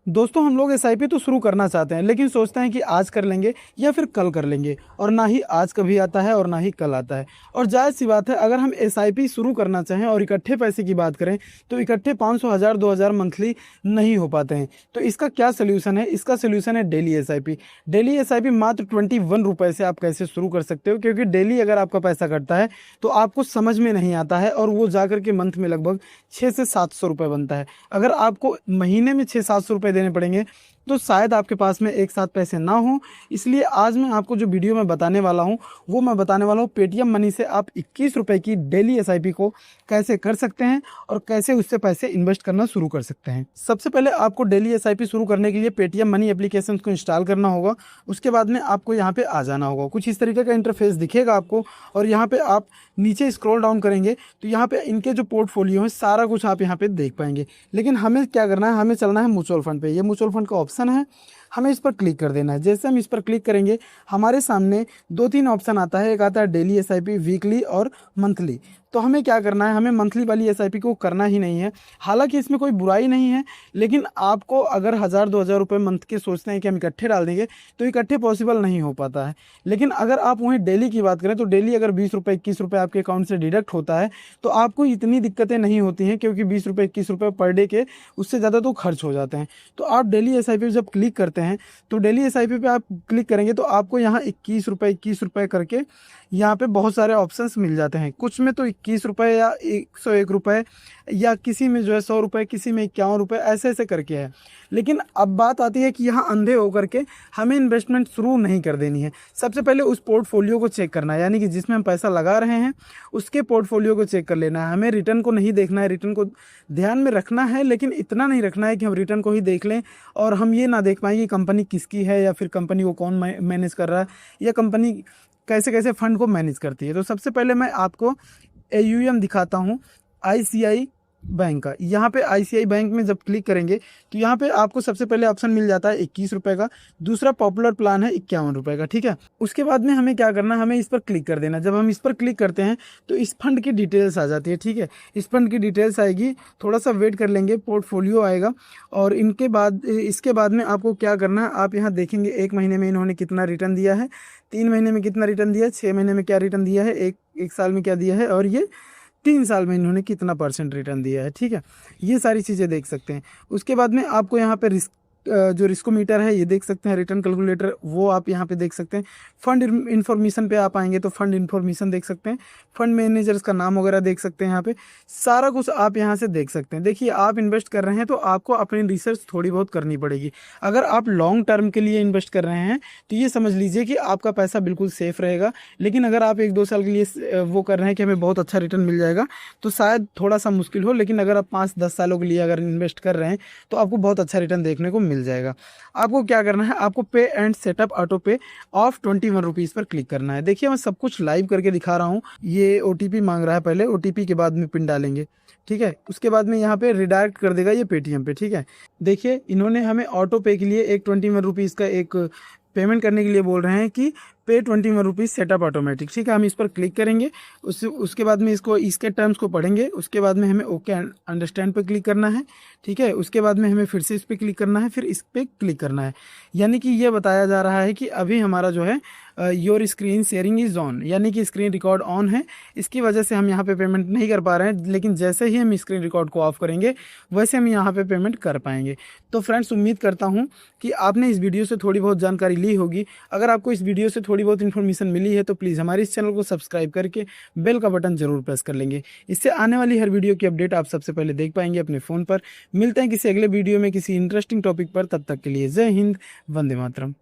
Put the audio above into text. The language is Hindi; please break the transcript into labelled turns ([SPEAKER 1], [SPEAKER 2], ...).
[SPEAKER 1] दोस्तों हम लोग एसआईपी तो शुरू करना चाहते हैं, लेकिन सोचते हैं कि आज कर लेंगे या फिर कल कर लेंगे, और ना ही आज कभी आता है और ना ही कल आता है। और जायज़ सी बात है, अगर हम एसआईपी शुरू करना चाहें और इकट्ठे पैसे की बात करें तो इकट्ठे 500, 1000, 2000 मंथली नहीं हो पाते हैं। तो इसका क्या सोल्यूशन है? इसका सोल्यूशन है डेली एसआईपी। डेली एसआईपी मात्र 21 रुपये से आप कैसे शुरू कर सकते हो, क्योंकि डेली अगर आपका पैसा कटता है तो आपको समझ में नहीं आता है, और वो जाकर के मंथ में लगभग 600 से 700 रुपये बनता है। अगर आपको महीने में 600-700 रुपये देने पड़ेंगे तो शायद आपके पास में एक साथ पैसे ना हो। इसलिए आज मैं आपको जो वीडियो में बताने वाला हूं वो मैं बताने वाला हूं पेटीएम मनी से आप 21 रुपये की डेली एसआईपी को कैसे कर सकते हैं और कैसे उससे पैसे इन्वेस्ट करना शुरू कर सकते हैं। सबसे पहले आपको डेली एसआईपी शुरू करने के लिए पेटीएम मनी एप्लीकेशन को इंस्टॉल करना होगा। उसके बाद में आपको यहाँ पे आ जाना होगा। कुछ इस तरीके का इंटरफेस दिखेगा आपको, और यहाँ पे आप नीचे स्क्रॉल डाउन करेंगे तो यहाँ पे इनके जो पोर्टफोलियो है सारा कुछ आप यहाँ पे देख पाएंगे। लेकिन हमें क्या करना है, हमें चलना है म्यूचुअल फंड पे। ये म्यूचुअल फंड का ऑप्शन है, हमें इस पर क्लिक कर देना है। जैसे हम इस पर क्लिक करेंगे हमारे सामने 2-3 ऑप्शन आता है। एक आता है डेली एसआईपी, वीकली और मंथली। तो हमें क्या करना है, हमें मंथली वाली एसआईपी को करना ही नहीं है। हालांकि इसमें कोई बुराई नहीं है, लेकिन आपको अगर 1000-2000 रुपये मंथ के सोचते हैं कि हम इकट्ठे डाल देंगे तो इकट्ठे पॉसिबल नहीं हो पाता है। लेकिन अगर आप वहीं डेली की बात करें तो डेली अगर 20 रुपये 21 रुपये आपके अकाउंट से डिडक्ट होता है तो आपको इतनी दिक्कतें नहीं होती हैं, क्योंकि 20 रुपये 21 रुपये पर डे के उससे ज़्यादा तो खर्च हो जाते हैं। तो आप डेली एसआईपी जब क्लिक करते हैं तो डेली एसआईपी पे आप क्लिक करेंगे तो आपको यहाँ 21 रुपये करके यहाँ पे बहुत सारे ऑप्शंस मिल जाते हैं। कुछ में तो 21 रुपये या 101 रुपये, या किसी में जो है 100 रुपये, किसी में 51 रुपये, ऐसे ऐसे करके है। लेकिन अब बात आती है कि यहाँ अंधे होकर के हमें इन्वेस्टमेंट शुरू नहीं कर देनी है। सबसे पहले उस पोर्टफोलियो को चेक करना है, यानी कि जिसमें हम पैसा लगा रहे हैं उसके पोर्टफोलियो को चेक कर लेना है। हमें रिटर्न को नहीं देखना है, रिटर्न को ध्यान में रखना है, लेकिन इतना नहीं रखना है कि हम रिटर्न को ही देख लें और हम ये ना देख पाएँ कि कंपनी किसकी है, या फिर कंपनी को कौन मैनेज कर रहा है, या कंपनी कैसे कैसे फंड को मैनेज करती है। तो सबसे पहले मैं आपको AUM दिखाता हूँ ICI बैंक का। यहाँ पे ICI बैंक में जब क्लिक करेंगे तो यहाँ पे आपको सबसे पहले ऑप्शन मिल जाता है 21 रुपये का। दूसरा पॉपुलर प्लान है 51 रुपये का, ठीक है। उसके बाद में हमें क्या करना है, हमें इस पर क्लिक कर देना। जब हम इस पर क्लिक करते हैं तो इस फंड की डिटेल्स आ जाती है, ठीक है। इस फंड की डिटेल्स आएगी, थोड़ा सा वेट कर लेंगे, पोर्टफोलियो आएगा। और इसके बाद में आपको क्या करना है, आप यहाँ देखेंगे 1 महीने में इन्होंने कितना रिटर्न दिया है, 3 महीने में कितना रिटर्न दिया है, 6 महीने में क्या रिटर्न दिया है, एक साल में क्या दिया है, और ये 3 साल में इन्होंने कितना % रिटर्न दिया है, ठीक है। ये सारी चीज़ें देख सकते हैं। उसके बाद में आपको यहाँ पे जो रिस्कोमीटर है ये देख सकते हैं, रिटर्न कैलकुलेटर वो आप यहाँ पे देख सकते हैं। फंड इन्फॉर्मेशन पे आप आएंगे तो फंड इन्फॉर्मेशन देख सकते हैं, फंड मैनेजर्स का नाम वगैरह देख सकते हैं। यहाँ पे सारा कुछ आप यहाँ से देख सकते हैं। देखिए, आप इन्वेस्ट कर रहे हैं तो आपको अपनी रिसर्च थोड़ी बहुत करनी पड़ेगी। अगर आप लॉन्ग टर्म के लिए इन्वेस्ट कर रहे हैं तो ये समझ लीजिए कि आपका पैसा बिल्कुल सेफ रहेगा। लेकिन अगर आप 1-2 साल के लिए वो कर रहे हैं कि हमें बहुत अच्छा रिटर्न मिल जाएगा तो शायद थोड़ा सा मुश्किल हो। लेकिन अगर आप 5-10 सालों के लिए अगर इन्वेस्ट कर रहे हैं तो आपको बहुत अच्छा रिटर्न देखने को मिल जाएगा। आपको क्या करना है, आपको पे एंड सेटअप ऑटो पे ऑफ 21 रुपीज़ पर क्लिक करना है। देखिए, मैं सब कुछ लाइव करके दिखा रहा हूँ। ये OTP मांग रहा है, पहले OTP के बाद में पिन डालेंगे, ठीक है। उसके बाद में यहाँ पे रिडायरेक्ट कर देगा ये पेटीएम पे, ठीक है। देखिए, इन्होंने हमें ऑटो पे के लिए एक 21 रुपीज़ का एक पेमेंट करने के लिए बोल रहे हैं कि पे 21 रुपीज़ सेटअप ऑटोमेटिक, ठीक है। हम इस पर क्लिक करेंगे, उसके बाद में इसके टर्म्स को पढ़ेंगे। उसके बाद में हमें ओके अंडरस्टैंड पे क्लिक करना है, ठीक है। उसके बाद में हमें फिर से इस पर क्लिक करना है, फिर इस पर क्लिक करना है। यानी कि ये बताया जा रहा है कि अभी हमारा जो है your screen sharing is on, यानी कि स्क्रीन रिकॉर्ड ऑन है। इसकी वजह से हम यहाँ पे पेमेंट नहीं कर पा रहे हैं, लेकिन जैसे ही हम स्क्रीन रिकॉर्ड को ऑफ करेंगे वैसे हम यहाँ पे पेमेंट कर पाएंगे। तो फ्रेंड्स, उम्मीद करता हूँ कि आपने इस वीडियो से थोड़ी बहुत जानकारी ली होगी। अगर आपको इस वीडियो से थोड़ी बहुत इन्फॉर्मेशन मिली है तो प्लीज़ हमारे इस चैनल को सब्सक्राइब करके बेल का बटन जरूर प्रेस कर लेंगे। इससे आने वाली हर वीडियो की अपडेट आप सबसे पहले देख पाएंगे अपने फ़ोन पर। मिलते हैं किसी अगले वीडियो में किसी इंटरेस्टिंग टॉपिक पर। तब तक के लिए जय हिंद, वंदे मातरम।